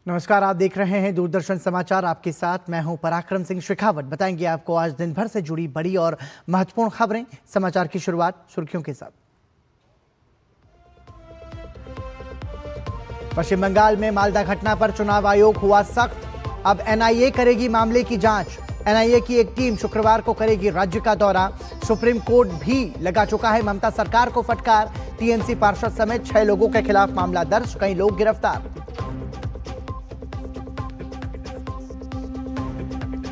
नमस्कार, आप देख रहे हैं दूरदर्शन समाचार। आपके साथ मैं हूं पराक्रम सिंह शेखावत। बताएंगे आपको आज दिन भर से जुड़ी बड़ी और महत्वपूर्ण खबरें। समाचार की शुरुआत सुर्खियों के साथ। पश्चिम बंगाल में मालदा घटना पर चुनाव आयोग हुआ सख्त। अब एनआईए करेगी मामले की जांच। एनआईए की एक टीम शुक्रवार को करेगी राज्य का दौरा। सुप्रीम कोर्ट भी लगा चुका है ममता सरकार को फटकार। टीएमसी पार्षद समेत 6 लोगों के खिलाफ मामला दर्ज, कई लोग गिरफ्तार।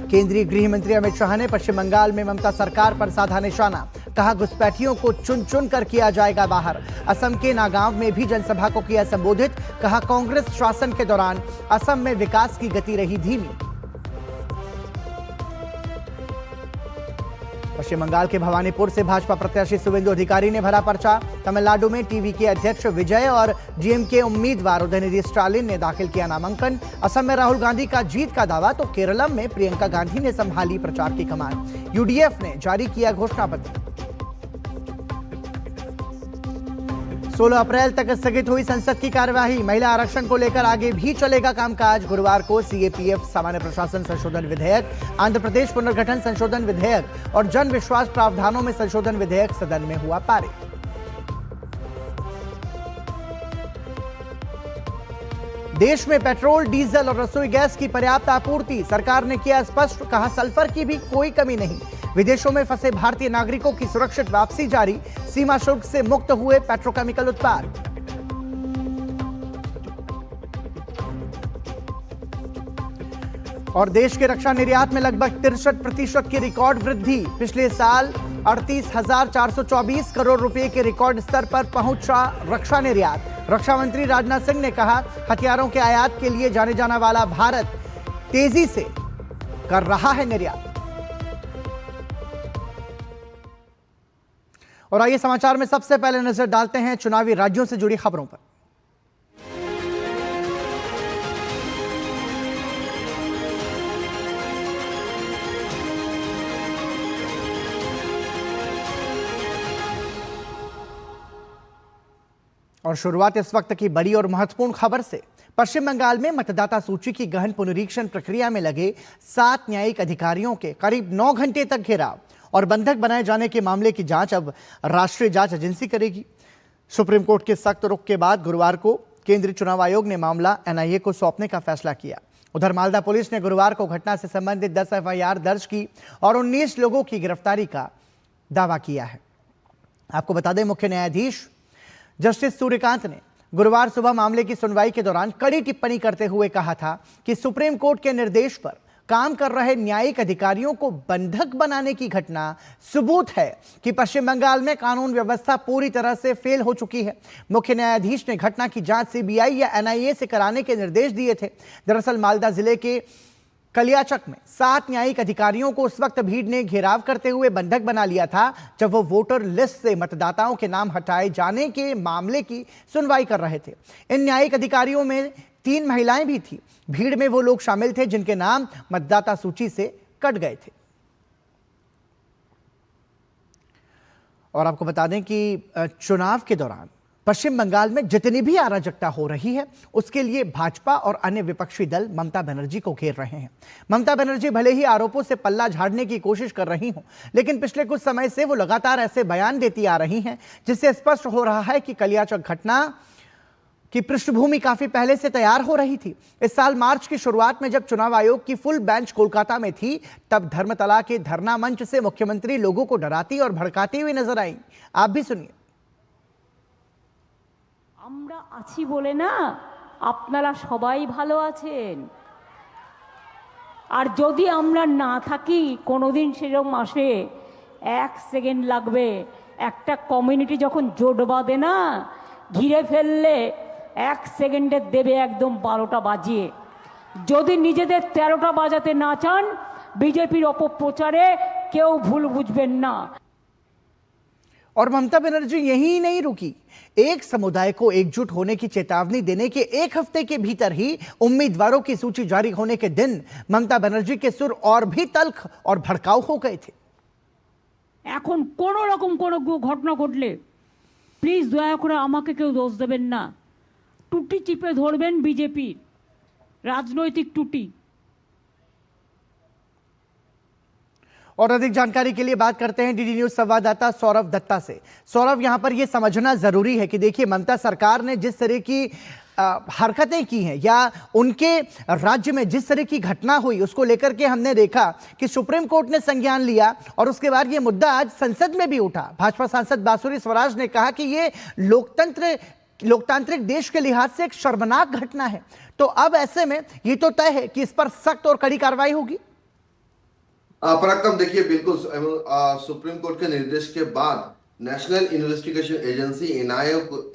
केंद्रीय गृह मंत्री अमित शाह ने पश्चिम बंगाल में ममता सरकार पर साधा निशाना। कहा, घुसपैठियों को चुन चुन कर किया जाएगा बाहर। असम के नागांव में भी जनसभा को किया संबोधित। कहा, कांग्रेस शासन के दौरान असम में विकास की गति रही धीमी। पश्चिम बंगाल के भवानीपुर से भाजपा प्रत्याशी शुवेंदु अधिकारी ने भरा पर्चा। तमिलनाडु में टीवी के अध्यक्ष विजय और डीएमके उम्मीदवार उदयनिधि स्टालिन ने दाखिल किया नामांकन। असम में राहुल गांधी का जीत का दावा तो केरलम में प्रियंका गांधी ने संभाली प्रचार की कमान। यूडीएफ ने जारी किया घोषणा पत्र। 16 अप्रैल तक स्थगित हुई संसद की कार्यवाही। महिला आरक्षण को लेकर आगे भी चलेगा कामकाज। गुरुवार को सीएपीएफ सामान्य प्रशासन संशोधन विधेयक, आंध्र प्रदेश पुनर्गठन संशोधन विधेयक और जन विश्वास प्रावधानों में संशोधन विधेयक सदन में हुआ पारित। देश में पेट्रोल, डीजल और रसोई गैस की पर्याप्त आपूर्ति। सरकार ने किया स्पष्ट। कहा, सल्फर की भी कोई कमी नहीं। विदेशों में फंसे भारतीय नागरिकों की सुरक्षित वापसी जारी। सीमा शुल्क से मुक्त हुए पेट्रोकेमिकल उत्पाद। और देश के रक्षा निर्यात में लगभग 63% की रिकॉर्ड वृद्धि। पिछले साल 38,424 करोड़ रुपए के रिकॉर्ड स्तर पर पहुंचा रक्षा निर्यात। रक्षा मंत्री राजनाथ सिंह ने कहा, हथियारों के आयात के लिए जाने जाने वाला भारत तेजी से कर रहा है निर्यात। और आइए समाचार में सबसे पहले नजर डालते हैं चुनावी राज्यों से जुड़ी खबरों पर। और शुरुआत इस वक्त की बड़ी और महत्वपूर्ण खबर से। पश्चिम बंगाल में मतदाता सूची की गहन पुनरीक्षण प्रक्रिया में लगे 7 न्यायिक अधिकारियों के करीब 9 घंटे तक घेराव और बंधक बनाए जाने के मामले की जांच अब राष्ट्रीय जांच एजेंसी करेगी। सुप्रीम कोर्ट के सख्त रुख के बाद गुरुवार को केंद्रीय चुनाव आयोग ने मामला एनआईए को सौंपने का फैसला किया। उधर मालदा पुलिस ने गुरुवार को घटना से संबंधित 10 एफआईआर दर्ज की और 19 लोगों की गिरफ्तारी का दावा किया है। आपको बता दें, मुख्य न्यायाधीश जस्टिस सूर्यकांत ने गुरुवार सुबह मामले की सुनवाई के दौरान कड़ी टिप्पणी करते हुए कहा था कि सुप्रीम कोर्ट के निर्देश पर काम कर रहे न्यायिक अधिकारियों को बंधक बनाने की घटना सबूत है कि पश्चिम बंगाल में कानून व्यवस्था पूरी तरह से फेल हो चुकी है। मुख्य न्यायाधीश ने घटना की जांच सीबीआई या एनआईए से कराने के निर्देश दिए थे। दरअसल मालदा जिले के कलियाचक में 7 न्यायिक अधिकारियों को उस वक्त भीड़ ने घेराव करते हुए बंधक बना लिया था जब वो वोटर लिस्ट से मतदाताओं के नाम हटाए जाने के मामले की सुनवाई कर रहे थे। इन न्यायिक अधिकारियों में 3 महिलाएं भी थी। भीड़ में वो लोग शामिल थे जिनके नाम मतदाता सूची से कट गए थे। और आपको बता दें कि चुनाव के दौरान पश्चिम बंगाल में जितनी भी अराजकता हो रही है उसके लिए भाजपा और अन्य विपक्षी दल ममता बनर्जी को घेर रहे हैं। ममता बनर्जी भले ही आरोपों से पल्ला झाड़ने की कोशिश कर रही हों, लेकिन पिछले कुछ समय से वो लगातार ऐसे बयान देती आ रही हैं जिससे स्पष्ट हो रहा है कि कलियाचक घटना की पृष्ठभूमि काफी पहले से तैयार हो रही थी। इस साल मार्च की शुरुआत में जब चुनाव आयोग की फुल बेंच कोलकाता में थी, तब धर्मतला के धरना मंच से मुख्यमंत्री लोगों को डराती और भड़काती हुई नजर आई। आप भी सुनिए। আমরা আছি বলে না আপনারা সবাই ভালো আছেন, আর যদি আমরা না থাকি কোনোদিন সেরকম আসে 1 সেকেন্ড লাগবে। একটা কমিউনিটি যখন জোট বাঁধে না, ঘিরে ফেললে 1 সেকেন্ডে দেবে একদম 12টা বাজিয়ে। যদি নিজেদের 13টা বাজাতে না চান, বিজেপির অপপ্রচারে কেউ ভুল বুঝবেন না। और ममता बनर्जी यही नहीं रुकी। एक समुदाय को एकजुट होने की चेतावनी देने के 1 हफ्ते के भीतर ही उम्मीदवारों की सूची जारी होने के दिन ममता बनर्जी के सुर और भी तल्ख और भड़काऊ हो गए थे। এখন কোন রকম কোন ঘটনা ঘটলে প্লিজ দয়া করে আমাকে কেউ দোষ দেবেন না। টুটি চিপে ধরবেন বিজেপি। রাজনৈতিক ত্রুটি। और अधिक जानकारी के लिए बात करते हैं डीडी न्यूज संवाददाता सौरभ दत्ता से। सौरभ, यहां पर यह समझना जरूरी है कि देखिए, ममता सरकार ने जिस तरह की हरकतें की हैं या उनके राज्य में जिस तरह की घटना हुई उसको लेकर के हमने देखा कि सुप्रीम कोर्ट ने संज्ञान लिया और उसके बाद ये मुद्दा आज संसद में भी उठा। भाजपा सांसद बांसुरी स्वराज ने कहा कि ये लोकतांत्रिक देश के लिहाज से एक शर्मनाक घटना है। तो अब ऐसे में ये तो तय है कि इस पर सख्त और कड़ी कार्रवाई होगी। पराक्रम, देखिए, बिल्कुल सुप्रीम कोर्ट के निर्देश के बाद नेशनल इन्वेस्टिगेशन एजेंसी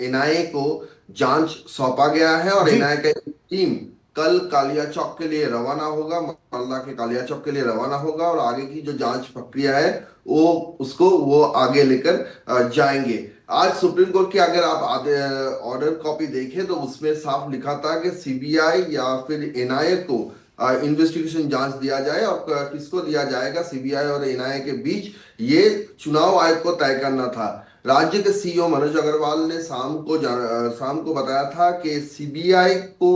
एनआईए को जांच सौंपा गया है और एनआईए का टीम कल कालिया चौक के लिए रवाना होगा, मालदा के कालिया चौक के लिए रवाना होगा और आगे की जो जांच प्रक्रिया है वो आगे लेकर जाएंगे। आज सुप्रीम कोर्ट की अगर आप ऑर्डर कॉपी देखें तो उसमें साफ लिखा था कि सीबीआई या फिर एनआईए को इन्वेस्टिगेशन जांच दिया जाए और किसको दिया जाएगा, सीबीआई और एनआईए के बीच, ये चुनाव आयोग को तय करना था। राज्य के सीईओ मनोज अग्रवाल ने शाम को बताया था कि सीबीआई को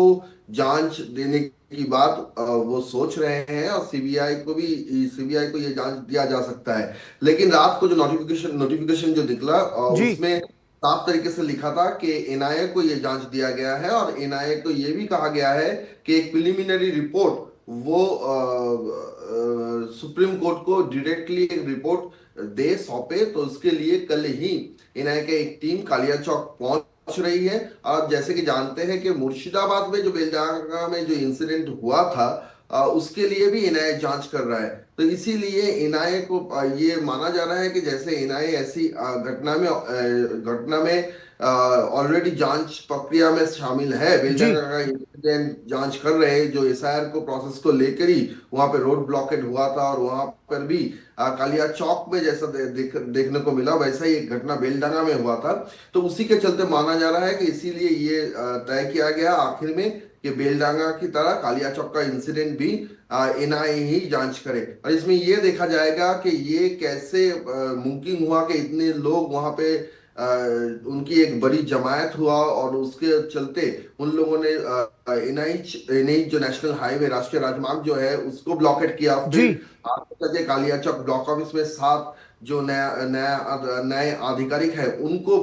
जांच देने की बात वो सोच रहे हैं और सीबीआई को ये जांच दिया जा सकता है। लेकिन रात को जो नोटिफिकेशन जो निकला उसमें साफ तरीके से लिखा था कि एनआईए को ये जांच दिया गया है और एनआईए को ये भी कहा गया है कि एक प्रिलिमिनरी रिपोर्ट वो सुप्रीम कोर्ट को डायरेक्टली एक रिपोर्ट सौंपे। तो उसके लिए कल ही एनआईए की एक टीम कालिया चौक पहुंच रही है। और जैसे कि जानते हैं कि मुर्शिदाबाद में जो बेलडांगा में जो इंसिडेंट हुआ था उसके लिए भी एनआईए जांच कर रहा है। तो इसीलिए एनआईए को ये माना जा रहा है कि जैसे एनआईए ऐसी घटना में ऑलरेडी जांच प्रक्रिया में शामिल है, बेलडांगा का इंसिडेंट जांच कर रहे हैं, जो एसआईआर को प्रोसेस को लेकर ही वहां पे रोड ब्लॉकेड हुआ था और वहां पर भी कालिया चौक में जैसा देखने को मिला वैसा ही एक घटना बेलडांगा में हुआ था। तो उसी के चलते माना जा रहा है कि इसीलिए ये तय किया गया आखिर में कि बेलडांगा की तरह कालिया चौक का इंसिडेंट भी एनआईए ही जांच करे। और इसमें यह देखा जाएगा कि ये कैसे मुमकिन हुआ कि इतने लोग वहां पे उनकी एक बड़ी जमायत हुआ और उसके चलते उन लोगों ने एनएच जो नेशनल हाईवे राष्ट्रीय राजमार्ग जो है उसको ब्लॉकेट किया। फिर कालिया चौक ब्लॉक ऑफिस में 7 जो नए आधिकारिक है उनको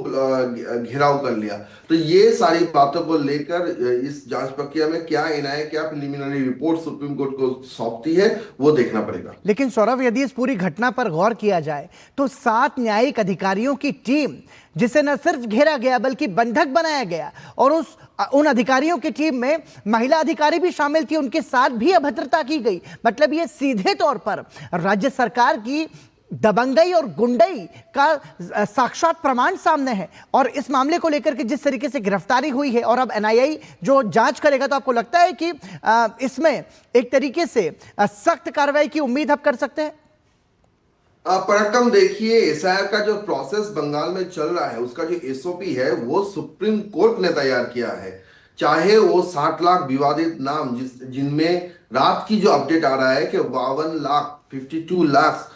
घेराव कर लिया। तो ये सारी बातों को लेकर इस जांच प्रक्रिया में क्या एनआईए क्या प्रिलिमिनरी रिपोर्ट सुप्रीम कोर्ट को सौंपती है वो देखना पड़ेगा। लेकिन सौरभ, यदि इस पूरी घटना पर गौर किया जाए तो 7 न्यायिक अधिकारियों की टीम, जिसे न सिर्फ घेरा गया बल्कि बंधक बनाया गया और उन अधिकारियों की टीम में महिला अधिकारी भी शामिल थी, उनके साथ भी अभद्रता की गई। मतलब ये सीधे तौर पर राज्य सरकार की दबंगई और गुंडई का साक्षात प्रमाण सामने है। और इस मामले को लेकर के जिस तरीके से गिरफ्तारी हुई है और अब एनआईए जो जांच करेगा, तो आपको लगता है कि इसमें एक तरीके से सख्त कार्रवाई की उम्मीद आप कर सकते हैं? पराक्रम, देखिए, एसआईआर का जो प्रोसेस बंगाल में चल रहा है उसका जो एसओपी है वो सुप्रीम कोर्ट ने तैयार किया है। चाहे वो 60 लाख विवादित नाम जिनमें रात की जो अपडेट आ रहा है कि 52 लाख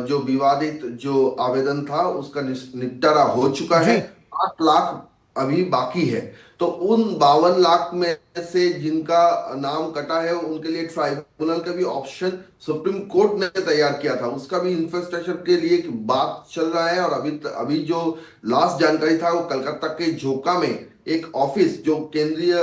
जो विवादित जो आवेदन था उसका निपटारा हो चुका है, 8 लाख अभी बाकी है। तो उन 52 लाख में से जिनका नाम कटा है उनके लिए ट्राइब्यूनल का भी ऑप्शन सुप्रीम कोर्ट ने तैयार किया था, उसका भी इंफ्रास्ट्रक्चर के लिए एक बात चल रहा है। और अभी जो लास्ट जानकारी था वो कलकत्ता के झोका में एक ऑफिस जो केंद्रीय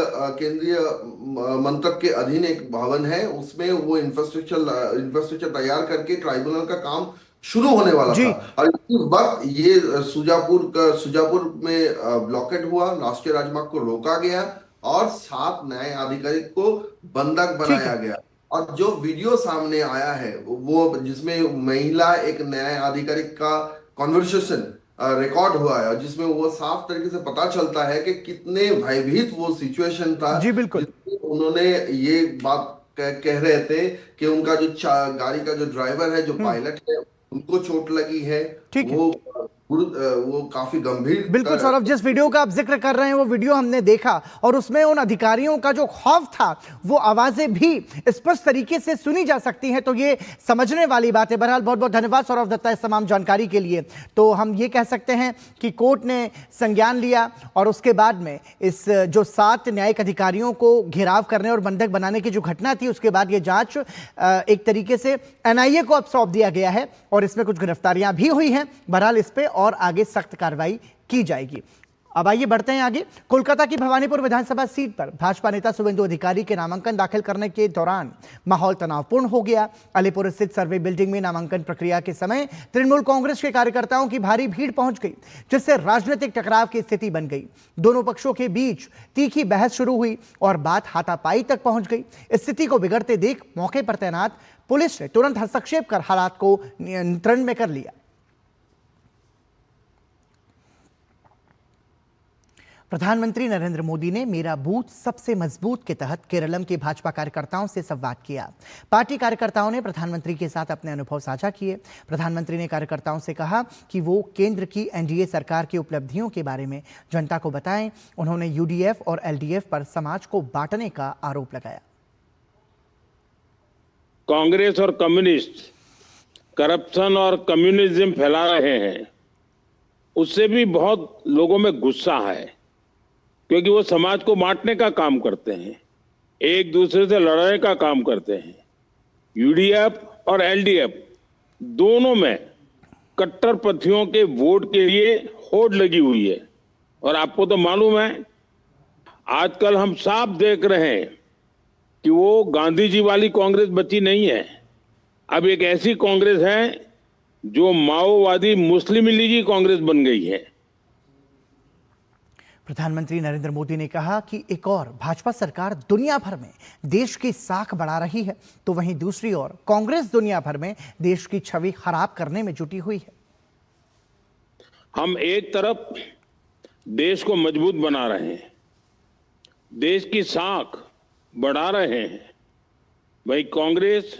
मंत्रक के अधीन एक भवन है, उसमें वो इंफ्रास्ट्रक्चर तैयार करके ट्राइब्यूनल का काम शुरू होने वाला था। और इसी वक्त ये सुजापुर में ब्लॉकेट हुआ, राष्ट्रीय राजमार्ग को रोका गया और 7 नए अधिकारियों को बंधक बनाया गया। और जो वीडियो सामने आया है वो जिसमें महिला एक नए अधिकारिक का कॉन्वर्सेशन रिकॉर्ड हुआ है, जिसमें वो साफ तरीके से पता चलता है कि कितने भयभीत वो सिचुएशन था। जी बिल्कुल। उन्होंने ये बात कह रहे थे कि उनका जो गाड़ी का जो ड्राइवर है, जो पायलट है, उनको चोट लगी है, वो वो काफी गंभीर बिल्कुल सौरभ, जिस वीडियो का आप जिक्र कर रहे हैं वो वीडियो हमने देखा और उसमें उन अधिकारियों का जो खौफ था वो आवाजें भी स्पष्ट तरीके से सुनी जा सकती हैं, तो ये समझने वाली बात है। बहरहाल बहुत बहुत धन्यवाद सौरभ दत्ता इस तमाम जानकारी के लिए। तो हम ये कह सकते हैं कि कोर्ट ने संज्ञान लिया और उसके बाद में इस जो 7 न्यायिक अधिकारियों को घेराव करने और बंधक बनाने की जो घटना थी उसके बाद ये जांच एक तरीके से एनआईए को अब सौंप दिया गया है और इसमें कुछ गिरफ्तारियां भी हुई हैं। बहरहाल इस पे और आगे सख्त कार्रवाई की जाएगी। अब आइए बढ़ते हैं आगे। कोलकाता की भवानीपुर विधानसभा सीट पर भाजपा नेता शुभेंदु अधिकारी के नामांकन दाखिल करने के दौरान माहौल तनावपूर्ण हो गया। अलीपुर स्थित सर्वे बिल्डिंग में नामांकन प्रक्रिया के समय तृणमूल कांग्रेस के कार्यकर्ताओं की भारी भीड़ पहुंच गई, जिससे राजनीतिक टकराव की स्थिति बन गई। दोनों पक्षों के बीच तीखी बहस शुरू हुई और बात हाथापाई तक पहुंच गई। स्थिति को बिगड़ते देख मौके पर तैनात पुलिस ने तुरंत हस्तक्षेप कर हालात को नियंत्रण में कर लिया। प्रधानमंत्री नरेंद्र मोदी ने मेरा बूथ सबसे मजबूत के तहत केरलम के भाजपा कार्यकर्ताओं से संवाद किया। पार्टी कार्यकर्ताओं ने प्रधानमंत्री के साथ अपने अनुभव साझा किए। प्रधानमंत्री ने कार्यकर्ताओं से कहा कि वो केंद्र की एनडीए सरकार की उपलब्धियों के बारे में जनता को बताएं। उन्होंने यूडीएफ और एलडीएफ पर समाज को बांटने का आरोप लगाया। कांग्रेस और कम्युनिस्ट करप्शन और कम्युनिज्म फैला रहे हैं, उससे भी बहुत लोगों में गुस्सा है, क्योंकि वो समाज को बांटने का काम करते हैं, एक दूसरे से लड़ने का काम करते हैं। यूडीएफ और एलडीएफ दोनों में कट्टरपंथियों के वोट के लिए होड़ लगी हुई है। और आपको तो मालूम है, आजकल हम साफ देख रहे हैं कि वो गांधी जी वाली कांग्रेस बची नहीं है। अब एक ऐसी कांग्रेस है जो माओवादी मुस्लिम लीगी कांग्रेस बन गई है। प्रधानमंत्री नरेंद्र मोदी ने कहा कि एक और भाजपा सरकार दुनिया भर में देश की साख बढ़ा रही है, तो वहीं दूसरी ओर कांग्रेस दुनिया भर में देश की छवि खराब करने में जुटी हुई है। हम एक तरफ देश को मजबूत बना रहे हैं, देश की साख बढ़ा रहे हैं, वहीं कांग्रेस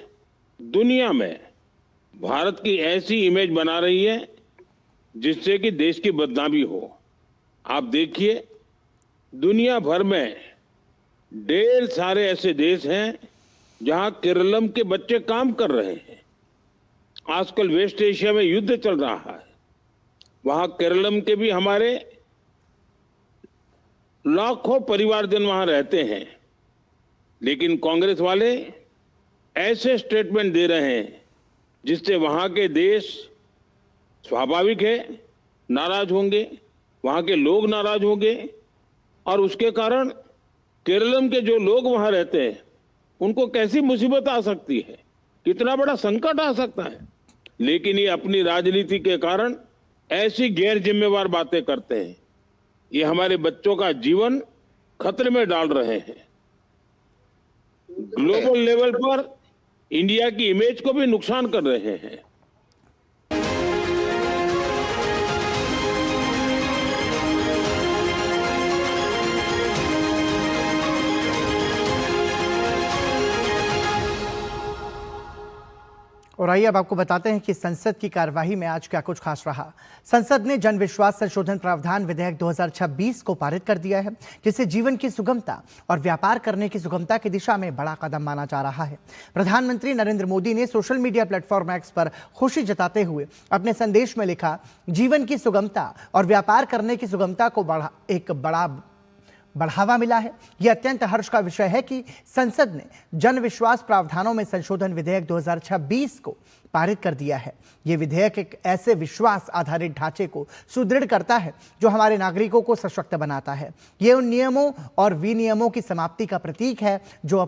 दुनिया में भारत की ऐसी इमेज बना रही है जिससे कि देश की बदनामी हो। आप देखिए, दुनिया भर में ढेर सारे ऐसे देश हैं जहां केरलम के बच्चे काम कर रहे हैं। आजकल वेस्ट एशिया में युद्ध चल रहा है, वहां केरलम के भी हमारे लाखों परिवारजन वहां रहते हैं, लेकिन कांग्रेस वाले ऐसे स्टेटमेंट दे रहे हैं जिससे वहां के देश स्वाभाविक है नाराज होंगे, वहां के लोग नाराज होंगे और उसके कारण केरलम के जो लोग वहां रहते हैं उनको कैसी मुसीबत आ सकती है, कितना बड़ा संकट आ सकता है। लेकिन ये अपनी राजनीति के कारण ऐसी गैर जिम्मेवार बातें करते हैं, ये हमारे बच्चों का जीवन खतरे में डाल रहे हैं। ग्लोबल लेवल पर इंडिया की इमेज को भी नुकसान कर रहे हैं। और आइए अब आपको बताते हैं कि संसद की कार्यवाही में आज क्या कुछ खास रहा। संसद ने जन विश्वास संशोधन प्रावधान विधेयक 2026 को पारित कर दिया है, जिसे जीवन की सुगमता और व्यापार करने की सुगमता की दिशा में बड़ा कदम माना जा रहा है। प्रधानमंत्री नरेंद्र मोदी ने सोशल मीडिया प्लेटफॉर्म एक्स पर खुशी जताते हुए अपने संदेश में लिखा, जीवन की सुगमता और व्यापार करने की सुगमता को बड़ा बढ़ावा मिला है। यह अत्यंत हर्ष का विषय है कि संसद ने जन विश्वास प्रावधानों में संशोधन विधेयक 2026 को पारित कर दिया है। यह विधेयक एक ऐसे विश्वास आधारित ढांचे को सुदृढ़ करता है जो हमारे नागरिकों को सशक्त बनाता है। यह उन नियमों और विनियमों की समाप्ति का प्रतीक है जो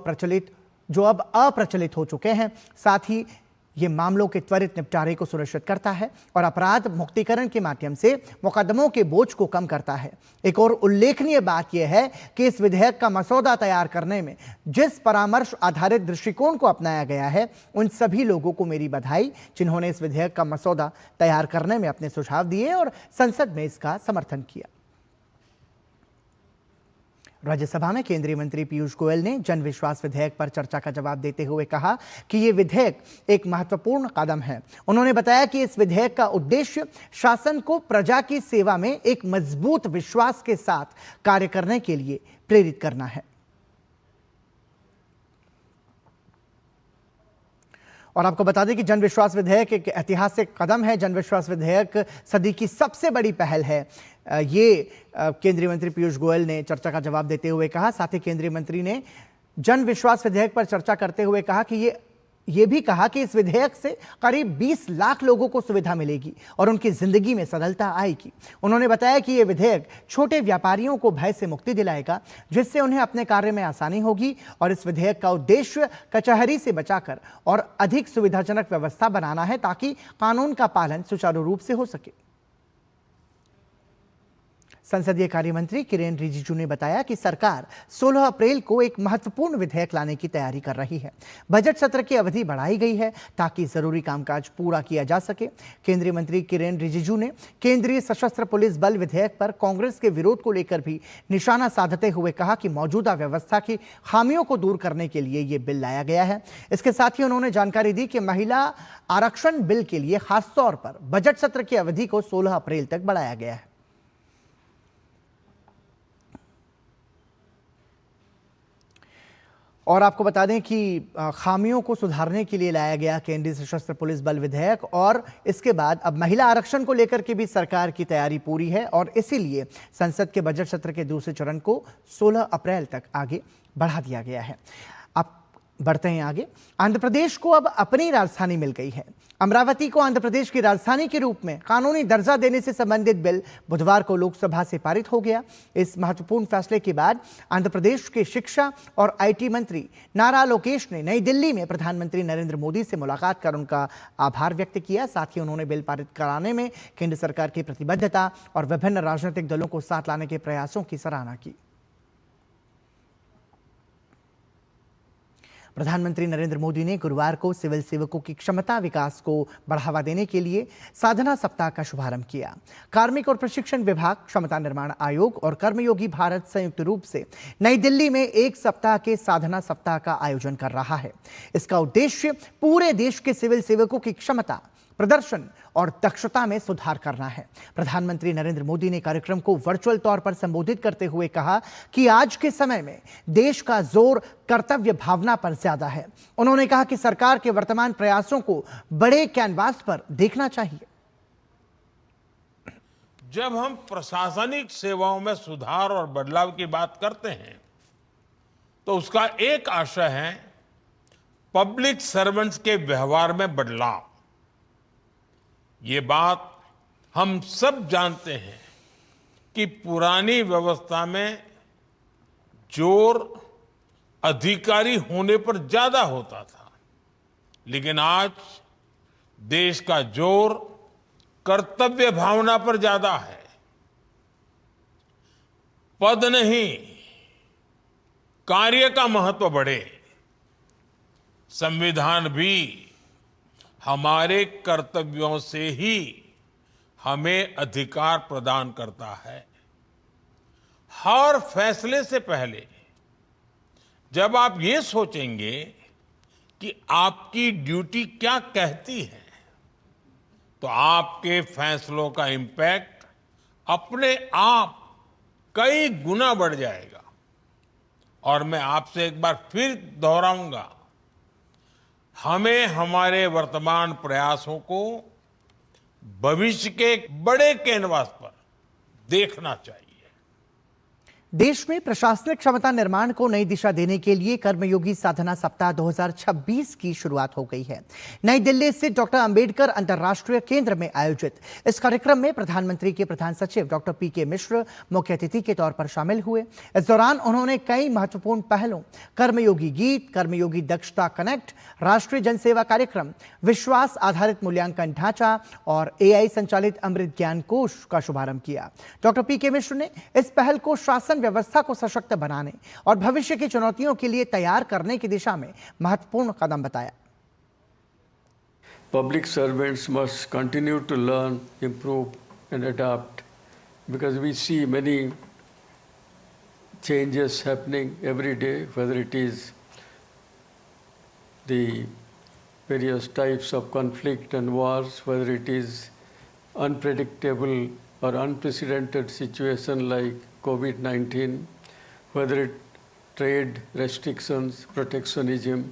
अब अप्रचलित हो चुके हैं। साथ ही ये मामलों के त्वरित निपटारे को सुनिश्चित करता है और अपराध मुक्तिकरण के माध्यम से मुकदमों के बोझ को कम करता है। एक और उल्लेखनीय बात यह है कि इस विधेयक का मसौदा तैयार करने में जिस परामर्श आधारित दृष्टिकोण को अपनाया गया है, उन सभी लोगों को मेरी बधाई जिन्होंने इस विधेयक का मसौदा तैयार करने में अपने सुझाव दिए और संसद में इसका समर्थन किया। राज्यसभा में केंद्रीय मंत्री पीयूष गोयल ने जन विश्वास विधेयक पर चर्चा का जवाब देते हुए कहा कि ये विधेयक एक महत्वपूर्ण कदम है। उन्होंने बताया कि इस विधेयक का उद्देश्य शासन को प्रजा की सेवा में एक मजबूत विश्वास के साथ कार्य करने के लिए प्रेरित करना है। और आपको बता दें कि जन विश्वास विधेयक एक ऐतिहासिक कदम है। जन विश्वास विधेयक सदी की सबसे बड़ी पहल है, ये केंद्रीय मंत्री पीयूष गोयल ने चर्चा का जवाब देते हुए कहा। साथ ही केंद्रीय मंत्री ने जन विश्वास विधेयक पर चर्चा करते हुए कहा कि ये भी कहा कि इस विधेयक से करीब 20 लाख लोगों को सुविधा मिलेगी और उनकी जिंदगी में सरलता आएगी। उन्होंने बताया कि ये विधेयक छोटे व्यापारियों को भय से मुक्ति दिलाएगा, जिससे उन्हें अपने कार्य में आसानी होगी और इस विधेयक का उद्देश्य कचहरी से बचाकर और अधिक सुविधाजनक व्यवस्था बनाना है ताकि कानून का पालन सुचारू रूप से हो सके। संसदीय कार्य मंत्री किरेन रिजिजू ने बताया कि सरकार 16 अप्रैल को एक महत्वपूर्ण विधेयक लाने की तैयारी कर रही है। बजट सत्र की अवधि बढ़ाई गई है ताकि जरूरी कामकाज पूरा किया जा सके। केंद्रीय मंत्री किरेन रिजिजू ने केंद्रीय सशस्त्र पुलिस बल विधेयक पर कांग्रेस के विरोध को लेकर भी निशाना साधते हुए कहा कि मौजूदा व्यवस्था की खामियों को दूर करने के लिए ये बिल लाया गया है। इसके साथ ही उन्होंने जानकारी दी कि महिला आरक्षण बिल के लिए खासतौर पर बजट सत्र की अवधि को 16 अप्रैल तक बढ़ाया गया है। और आपको बता दें कि खामियों को सुधारने के लिए लाया गया केंद्रीय सशस्त्र पुलिस बल विधेयक, और इसके बाद अब महिला आरक्षण को लेकर के भी सरकार की तैयारी पूरी है और इसीलिए संसद के बजट सत्र के दूसरे चरण को 16 अप्रैल तक आगे बढ़ा दिया गया है। अब बढ़ते हैं आगे। आंध्र प्रदेश को अब अपनी राजधानी मिल गई है। अमरावती को आंध्र प्रदेश की राजधानी के रूप में कानूनी दर्जा देने से संबंधित बिल बुधवार को लोकसभा से पारित हो गया। इस महत्वपूर्ण फैसले के बाद आंध्र प्रदेश के शिक्षा और आईटी मंत्री नारा लोकेश ने नई दिल्ली में प्रधानमंत्री नरेंद्र मोदी से मुलाकात कर उनका आभार व्यक्त किया। साथ ही उन्होंने बिल पारित कराने में केंद्र सरकार की प्रतिबद्धता और विभिन्न राजनीतिक दलों को साथ लाने के प्रयासों की सराहना की। प्रधानमंत्री नरेंद्र मोदी ने गुरुवार को सिविल सेवकों की क्षमता विकास को बढ़ावा देने के लिए साधना सप्ताह का शुभारंभ किया। कार्मिक और प्रशिक्षण विभाग, क्षमता निर्माण आयोग और कर्मयोगी भारत संयुक्त रूप से नई दिल्ली में एक सप्ताह के साधना सप्ताह का आयोजन कर रहा है। इसका उद्देश्य पूरे देश के सिविल सेवकों की क्षमता, प्रदर्शन और दक्षता में सुधार करना है। प्रधानमंत्री नरेंद्र मोदी ने कार्यक्रम को वर्चुअल तौर पर संबोधित करते हुए कहा कि आज के समय में देश का जोर कर्तव्य भावना पर ज्यादा है। उन्होंने कहा कि सरकार के वर्तमान प्रयासों को बड़े कैनवास पर देखना चाहिए। जब हम प्रशासनिक सेवाओं में सुधार और बदलाव की बात करते हैं तो उसका एक आशय है पब्लिक सर्वेंट्स के व्यवहार में बदलाव। ये बात हम सब जानते हैं कि पुरानी व्यवस्था में जोर अधिकारी होने पर ज्यादा होता था, लेकिन आज देश का जोर कर्तव्य भावना पर ज्यादा है। पद नहीं, कार्य का महत्व बढ़े। संविधान भी हमारे कर्तव्यों से ही हमें अधिकार प्रदान करता है। हर फैसले से पहले जब आप ये सोचेंगे कि आपकी ड्यूटी क्या कहती है, तो आपके फैसलों का इम्पैक्ट अपने आप कई गुना बढ़ जाएगा। और मैं आपसे एक बार फिर दोहराऊंगा, हमें हमारे वर्तमान प्रयासों को भविष्य के बड़े कैनवास पर देखना चाहिए। देश में प्रशासनिक क्षमता निर्माण को नई दिशा देने के लिए कर्मयोगी साधना सप्ताह 2026 की शुरुआत हो गई है। नई दिल्ली स्थित डॉक्टर अंबेडकर अंतर्राष्ट्रीय केंद्र में आयोजित इस कार्यक्रम में प्रधानमंत्री के प्रधान सचिव डॉक्टर पीके मिश्र मुख्य अतिथि के तौर पर शामिल हुए। इस दौरान उन्होंने कई महत्वपूर्ण पहलों, कर्मयोगी गीत, कर्मयोगी दक्षता कनेक्ट, राष्ट्रीय जनसेवा कार्यक्रम, विश्वास आधारित मूल्यांकन ढांचा और AI संचालित अमृत ज्ञान कोष का शुभारंभ किया। डॉक्टर पीके मिश्र ने इस पहल को शासन व्यवस्था को सशक्त बनाने और भविष्य की चुनौतियों के लिए तैयार करने की दिशा में महत्वपूर्ण कदम बताया। Public servants must continue to learn, improve and adapt because we see many changes happening every day, whether it is the various types of conflict and wars, whether it is unpredictable or unprecedented situation like COVID-19, whether it trade restrictions, protectionism,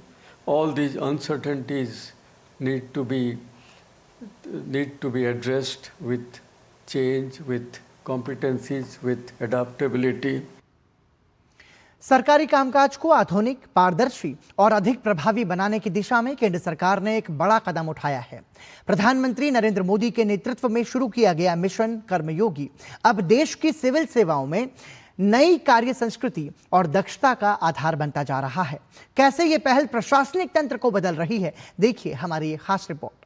all these uncertainties need to be addressed with change, with competencies, with adaptability. सरकारी कामकाज को आधुनिक, पारदर्शी और अधिक प्रभावी बनाने की दिशा में केंद्र सरकार ने एक बड़ा कदम उठाया है। प्रधानमंत्री नरेंद्र मोदी के नेतृत्व में शुरू किया गया मिशन कर्मयोगी अब देश की सिविल सेवाओं में नई कार्य संस्कृति और दक्षता का आधार बनता जा रहा है। कैसे ये पहल प्रशासनिक तंत्र को बदल रही है, देखिए हमारी ये खास रिपोर्ट।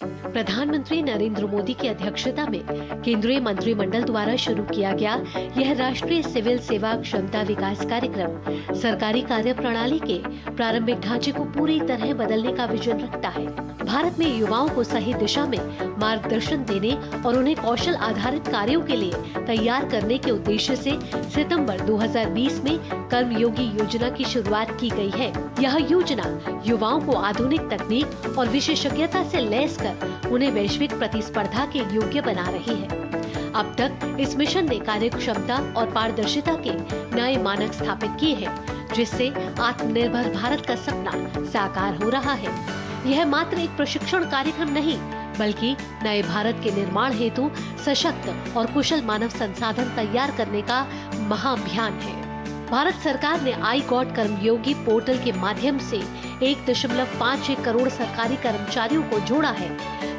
प्रधानमंत्री नरेंद्र मोदी की अध्यक्षता में केंद्रीय मंत्रिमंडल द्वारा शुरू किया गया यह राष्ट्रीय सिविल सेवा क्षमता विकास कार्यक्रम सरकारी कार्य प्रणाली के प्रारंभिक ढांचे को पूरी तरह बदलने का विजन रखता है। भारत में युवाओं को सही दिशा में मार्गदर्शन देने और उन्हें कौशल आधारित कार्यों के लिए तैयार करने के उद्देश्य से सितंबर 2020 में कर्मयोगी योजना की शुरुआत की गई है। यह योजना युवाओं को आधुनिक तकनीक और विशेषज्ञता से लैस कर उन्हें वैश्विक प्रतिस्पर्धा के योग्य बना रही है। अब तक इस मिशन ने कार्य क्षमता और पारदर्शिता के नए मानक स्थापित किए हैं, जिससे आत्मनिर्भर भारत का सपना साकार हो रहा है। यह मात्र एक प्रशिक्षण कार्यक्रम नहीं, बल्कि नए भारत के निर्माण हेतु सशक्त और कुशल मानव संसाधन तैयार करने का महाअभियान है। भारत सरकार ने आई गॉट कर्मयोगी पोर्टल के माध्यम से 1.51 करोड़ सरकारी कर्मचारियों को जोड़ा है,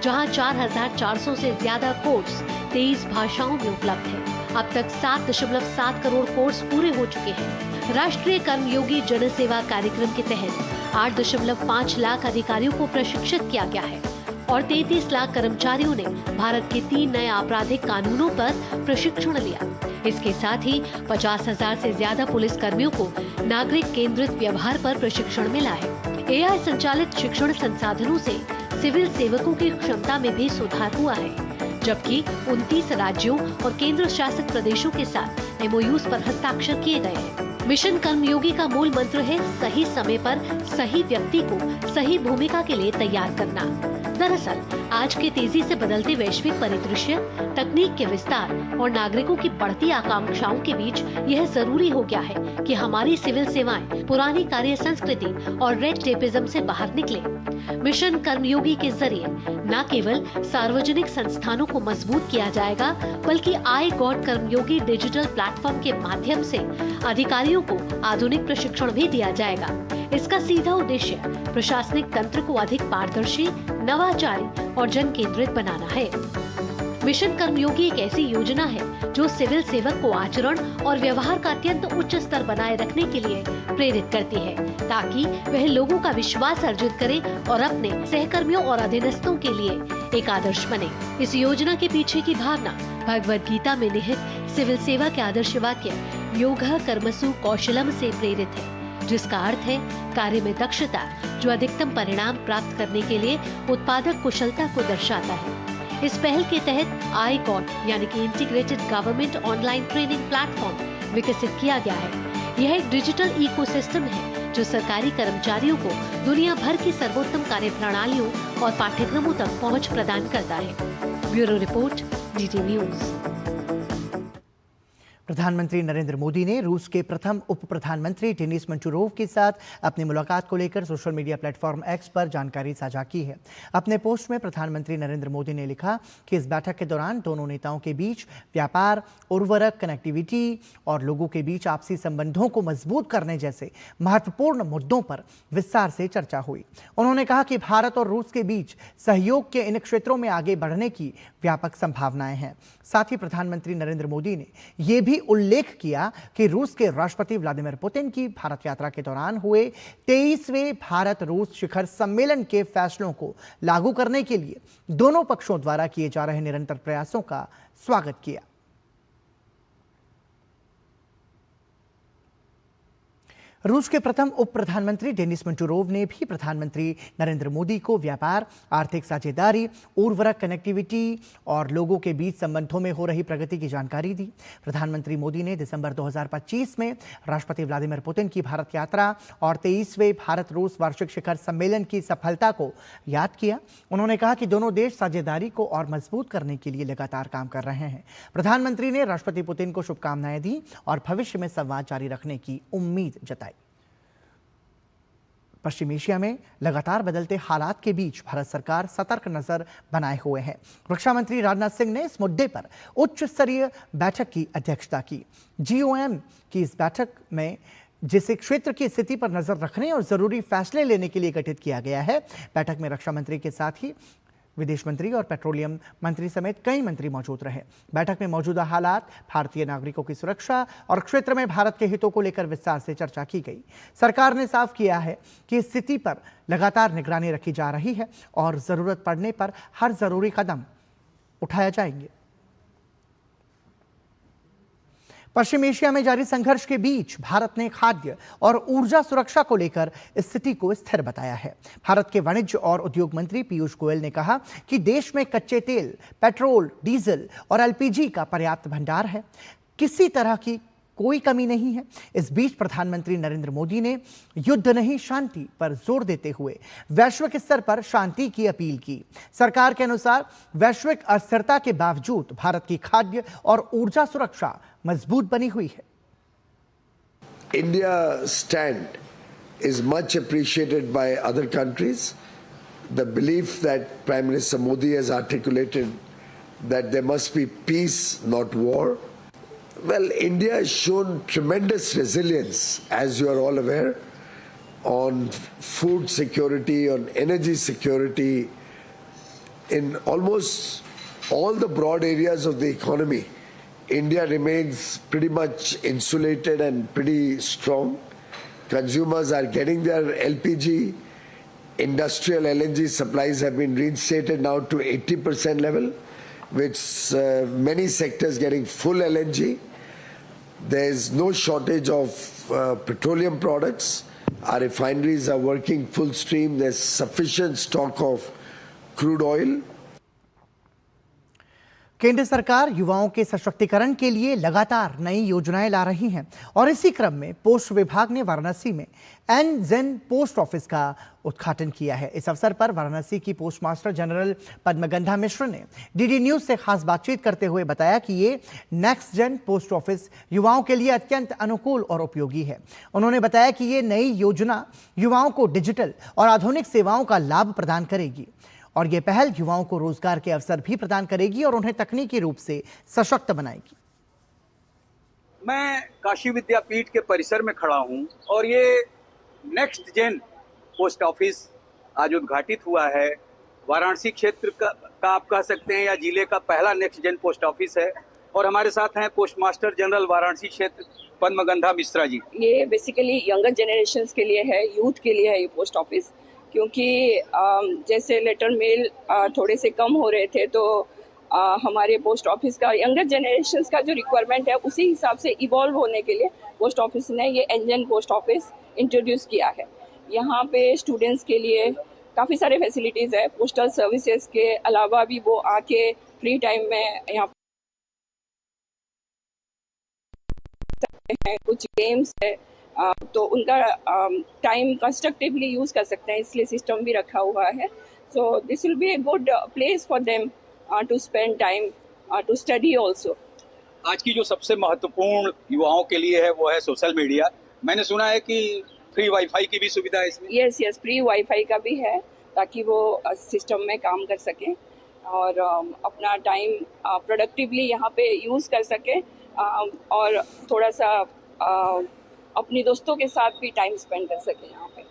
जहां 4,400 से ज्यादा कोर्स 23 भाषाओं में उपलब्ध है। अब तक 7.7 करोड़ कोर्स पूरे हो चुके हैं। राष्ट्रीय कर्मयोगी जन सेवा कार्यक्रम के तहत 8.5 लाख अधिकारियों को प्रशिक्षित किया गया है और 33 लाख कर्मचारियों ने भारत के 3 नए आपराधिक कानूनों पर प्रशिक्षण लिया। इसके साथ ही 50,000 से ज्यादा पुलिस कर्मियों को नागरिक केंद्रित व्यवहार पर प्रशिक्षण मिला है। AI संचालित शिक्षण संसाधनों से सिविल सेवकों की क्षमता में भी सुधार हुआ है, जबकि 29 राज्यों और केंद्र शासित प्रदेशों के साथ MOUs पर हस्ताक्षर किए गए हैं। मिशन कर्मयोगी का मूल मंत्र है सही समय पर सही व्यक्ति को सही भूमिका के लिए तैयार करना। दरअसल आज के तेजी से बदलते वैश्विक परिदृश्य, तकनीक के विस्तार और नागरिकों की बढ़ती आकांक्षाओं के बीच यह जरूरी हो गया है कि हमारी सिविल सेवाएं पुरानी कार्य संस्कृति और रेड टेपिज्म से बाहर निकले। मिशन कर्मयोगी के जरिए न केवल सार्वजनिक संस्थानों को मजबूत किया जाएगा, बल्कि I got Karmayogi digital platform के माध्यम से अधिकारियों को आधुनिक प्रशिक्षण भी दिया जाएगा। इसका सीधा उद्देश्य प्रशासनिक तंत्र को अधिक पारदर्शी, नवाचारी और जन केंद्रित बनाना है। मिशन कर्मयोगी एक ऐसी योजना है जो सिविल सेवक को आचरण और व्यवहार का अत्यंत उच्च स्तर बनाए रखने के लिए प्रेरित करती है, ताकि वह लोगों का विश्वास अर्जित करे और अपने सहकर्मियों और अधीनस्थों के लिए एक आदर्श बने। इस योजना के पीछे की भावना भगवद गीता में निहित सिविल सेवा के आदर्श वाक्य योगः कर्मसु कौशलम से प्रेरित है, जिसका अर्थ है कार्य में दक्षता, जो अधिकतम परिणाम प्राप्त करने के लिए उत्पादक कुशलता को दर्शाता है। इस पहल के तहत आई गॉट यानी कि integrated government online training platform विकसित किया गया है। यह एक डिजिटल इकोसिस्टम है जो सरकारी कर्मचारियों को दुनिया भर की सर्वोत्तम कार्य प्रणालियों और पाठ्यक्रमों तक पहुंच प्रदान करता है। Bureau report, DD news. प्रधानमंत्री नरेंद्र मोदी ने रूस के प्रथम उप प्रधानमंत्री डेनिस मंचुरोव के साथ अपनी मुलाकात को लेकर सोशल मीडिया प्लेटफॉर्म X पर जानकारी साझा की है। अपने पोस्ट में प्रधानमंत्री नरेंद्र मोदी ने लिखा कि इस बैठक के दौरान दोनों नेताओं के बीच व्यापार, उर्वरक, कनेक्टिविटी और लोगों के बीच आपसी संबंधों को मजबूत करने जैसे महत्वपूर्ण मुद्दों पर विस्तार से चर्चा हुई। उन्होंने कहा कि भारत और रूस के बीच सहयोग के इन क्षेत्रों में आगे बढ़ने की व्यापक संभावनाएं हैं। साथ ही प्रधानमंत्री नरेंद्र मोदी ने यह भी उल्लेख किया कि रूस के राष्ट्रपति व्लादिमीर पुतिन की भारत यात्रा के दौरान हुए 23वें भारत रूस शिखर सम्मेलन के फैसलों को लागू करने के लिए दोनों पक्षों द्वारा किए जा रहे निरंतर प्रयासों का स्वागत किया। रूस के प्रथम उप प्रधानमंत्री डेनिस मंटूरोव ने भी प्रधानमंत्री नरेंद्र मोदी को व्यापार, आर्थिक साझेदारी, उर्वरक कनेक्टिविटी और लोगों के बीच संबंधों में हो रही प्रगति की जानकारी दी। प्रधानमंत्री मोदी ने दिसंबर 2025 में राष्ट्रपति व्लादिमीर पुतिन की भारत यात्रा और 23वें भारत रूस वार्षिक शिखर सम्मेलन की सफलता को याद किया। उन्होंने कहा कि दोनों देश साझेदारी को और मजबूत करने के लिए लगातार काम कर रहे हैं। प्रधानमंत्री ने राष्ट्रपति पुतिन को शुभकामनाएं दी और भविष्य में संवाद जारी रखने की उम्मीद जताई। पश्चिम एशिया में लगातार बदलते हालात के बीच भारत सरकार सतर्क नजर बनाए हुए है। रक्षा मंत्री राजनाथ सिंह ने इस मुद्दे पर उच्च स्तरीय बैठक की अध्यक्षता की। GOM की इस बैठक में जिसे क्षेत्र की स्थिति पर नजर रखने और जरूरी फैसले लेने के लिए गठित किया गया है। बैठक में रक्षा मंत्री के साथ ही विदेश मंत्री और पेट्रोलियम मंत्री समेत कई मंत्री मौजूद रहे। बैठक में मौजूदा हालात, भारतीय नागरिकों की सुरक्षा और क्षेत्र में भारत के हितों को लेकर विस्तार से चर्चा की गई। सरकार ने साफ किया है कि स्थिति पर लगातार निगरानी रखी जा रही है और जरूरत पड़ने पर हर जरूरी कदम उठाया जाएंगे। पश्चिम एशिया में जारी संघर्ष के बीच भारत ने खाद्य और ऊर्जा सुरक्षा को लेकर स्थिति को स्थिर बताया है। भारत के वाणिज्य और उद्योग मंत्री पीयूष गोयल ने कहा कि देश में कच्चे तेल, पेट्रोल, डीजल और LPG का पर्याप्त भंडार है, किसी तरह की कोई कमी नहीं है। इस बीच प्रधानमंत्री नरेंद्र मोदी ने युद्ध नहीं शांति पर जोर देते हुए वैश्विक स्तर पर शांति की अपील की। सरकार के अनुसार वैश्विक अस्थिरता के बावजूद भारत की खाद्य और ऊर्जा सुरक्षा मजबूत बनी हुई है। India's stand is much appreciated by other countries. The belief that Prime Minister Modi has articulated that there must be peace, not war. Well, India has shown tremendous resilience, as you are all aware, on food security, on energy security, in almost all the broad areas of the economy. India remains pretty much insulated and pretty strong. Consumers are getting their LPG. Industrial LNG supplies have been reinstated now to 80% level, with many sectors getting full LNG. There's no shortage of petroleum products. Our refineries are working full stream. There's sufficient stock of crude oil. केंद्र सरकार युवाओं के सशक्तिकरण के लिए लगातार नई योजनाएं ला रही हैं और इसी क्रम में पोस्ट विभाग ने वाराणसी में एन-जेन पोस्ट ऑफिस का उद्घाटन किया है। इस अवसर पर वाराणसी की पोस्टमास्टर जनरल पद्मगंधा मिश्र ने डीडी न्यूज से खास बातचीत करते हुए बताया कि ये नेक्स्ट जेन पोस्ट ऑफिस युवाओं के लिए अत्यंत अनुकूल और उपयोगी है। उन्होंने बताया कि ये नई योजना युवाओं को डिजिटल और आधुनिक सेवाओं का लाभ प्रदान करेगी और ये पहल युवाओं को रोजगार के अवसर भी प्रदान करेगी और उन्हें तकनीकी रूप से सशक्त बनाएगी। मैं काशी विद्यापीठ के परिसर में खड़ा हूं और ये नेक्स्ट जेन पोस्ट ऑफिस आज उद्घाटित हुआ है। वाराणसी क्षेत्र का आप कह सकते हैं या जिले का पहला नेक्स्ट जेन पोस्ट ऑफिस है और हमारे साथ हैं पोस्ट मास्टर जनरल वाराणसी क्षेत्र पद्मगंधा मिश्रा जी। ये बेसिकली यंगर जनरेशन्स के लिए है, यूथ के लिए है ये पोस्ट ऑफिस, क्योंकि जैसे लेटर मेल थोड़े से कम हो रहे थे तो हमारे पोस्ट ऑफिस का यंगर जनरेशन्स का जो रिक्वायरमेंट है उसी हिसाब से इवॉल्व होने के लिए पोस्ट ऑफिस ने ये एन-जेन पोस्ट ऑफिस इंट्रोड्यूस किया है। यहाँ पे स्टूडेंट्स के लिए काफ़ी सारे फैसिलिटीज़ है। पोस्टल सर्विसेज के अलावा भी वो आके फ्री टाइम में यहाँ हैं, कुछ गेम्स है तो उनका टाइम कंस्ट्रक्टिवली यूज़ कर सकते हैं, इसलिए सिस्टम भी रखा हुआ है। So this will be a good place for them to spend time to study also. आज की जो सबसे महत्वपूर्ण युवाओं के लिए है वो है सोशल मीडिया। मैंने सुना है कि फ्री वाईफाई की भी सुविधा है इसमें। यस, फ्री वाईफाई का भी है ताकि वो सिस्टम में काम कर सकें और अपना टाइम प्रोडक्टिवली यहाँ पे यूज़ कर सकें और थोड़ा सा अपने दोस्तों के साथ भी टाइम स्पेंड कर सकें यहाँ पे।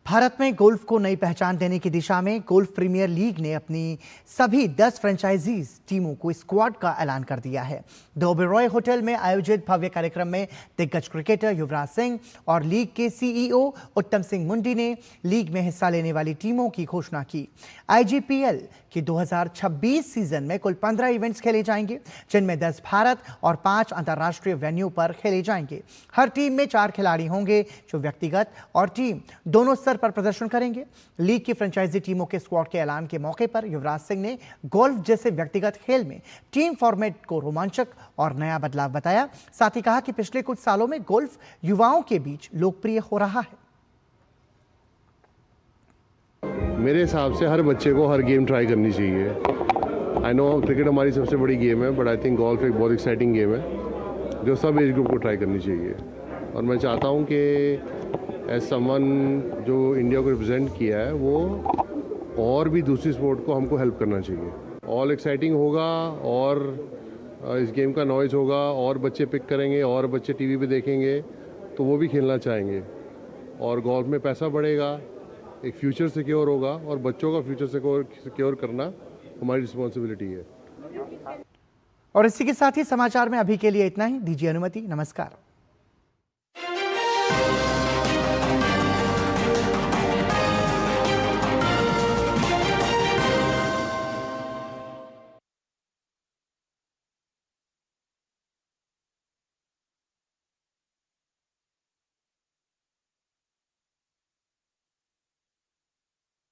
भारत में गोल्फ को नई पहचान देने की दिशा में गोल्फ प्रीमियर लीग ने अपनी सभी 10 फ्रेंचाइजीज टीमों को स्क्वाड का ऐलान कर दिया है। द ओबेरॉय होटल में आयोजित भव्य कार्यक्रम में दिग्गज क्रिकेटर युवराज सिंह और लीग के सीईओ उत्तम सिंह मुंडी ने लीग में हिस्सा लेने वाली टीमों की घोषणा की। आईजीपीएल के 2026 सीजन में कुल 15 इवेंट्स खेले जाएंगे, जिनमें 10 भारत और 5 अंतर्राष्ट्रीय वेन्यू पर खेले जाएंगे। हर टीम में 4 खिलाड़ी होंगे जो व्यक्तिगत और टीम दोनों स्तर पर प्रदर्शन करेंगे। लीग की फ्रेंचाइजी टीमों के स्क्वाड के ऐलान के मौके पर युवराज सिंह ने गोल्फ जैसे व्यक्तिगत खेल में टीम फॉर्मेट को रोमांचक और नया बदलाव बताया। साथ ही कहा कि पिछले कुछ सालों में गोल्फ युवाओं के बीच लोकप्रिय हो रहा है। मेरे हिसाब से हर बच्चे को हर गेम ट्राई करनी चाहिए। आई नो क्रिकेट हमारी सबसे बड़ी गेम है, बट आई थिंक गोल्फ एक बहुत एक्साइटिंग गेम है जो सब एज ग्रुप को ट्राई करनी चाहिए। और मैं चाहता हूँ कि एज समवन जो इंडिया को रिप्रेजेंट किया है वो और भी दूसरी स्पोर्ट को हमको हेल्प करना चाहिए। ऑल एक्साइटिंग होगा और इस गेम का नॉइज़ होगा और बच्चे पिक करेंगे और बच्चे टीवी पे देखेंगे तो वो भी खेलना चाहेंगे और गोल्फ में पैसा बढ़ेगा, एक फ्यूचर सिक्योर होगा और बच्चों का फ्यूचर सिक्योर करना हमारी रिस्पॉन्सिबिलिटी है। और इसी के साथ ही समाचार में अभी के लिए इतना ही। दीजिए अनुमति। नमस्कार।